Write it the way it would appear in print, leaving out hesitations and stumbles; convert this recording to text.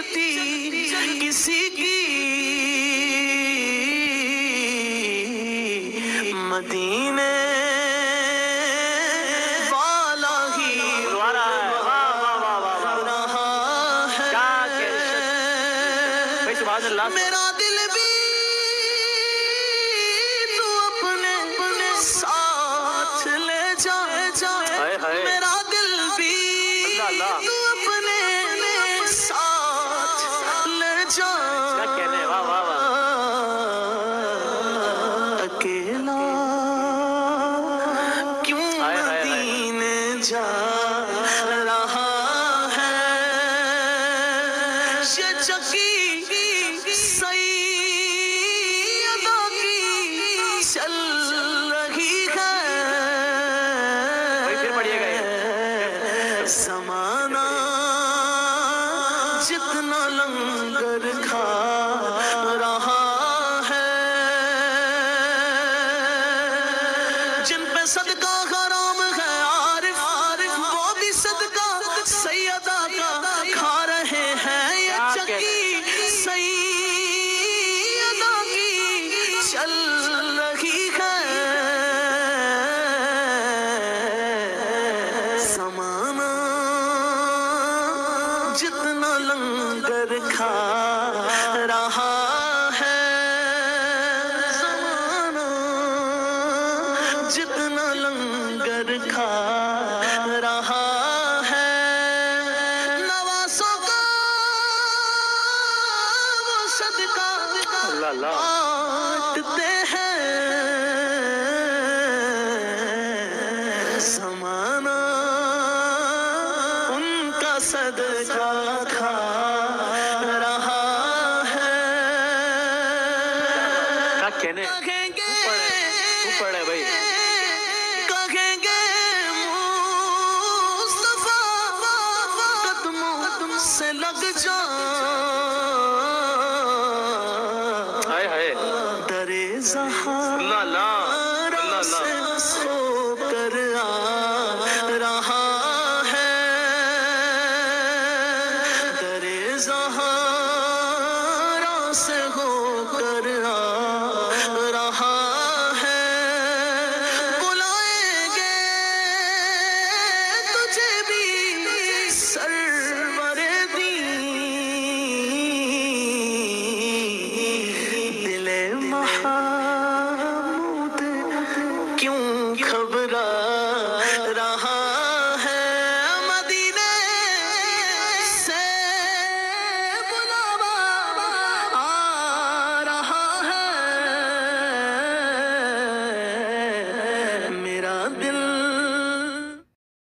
چلتی کسی کی مدینے والا ہی رہا ہے۔ میرا دل بھی تو اپنے ساتھ لے جا، میرا دل بھی تو اپنے ساتھ لے جا، اکیلا کیوں مدینے جا رہا ہے، یہ چکی سیدہ کی چل رہی ہے، زمانہ جتنا لنگر کھا رہا ہے، جن پہ صدقہ حرام ہے عارف، وہ بھی صدقہ سیدہ کا کھا رہے ہیں، یہ چکی سیدہ کی چل رہی ہے، زمانہ جتنا لنگر کھا رہا ہے، زمانہ جتنا لنگر کھا رہا ہے، نوازوں کا وہ صدقہ بانٹتے ہیں، زمانہ ان کا صدقہ کھا رہا ہے، کہیں گے کہیں گے مصطفیٰ قدموں سے لگ جا،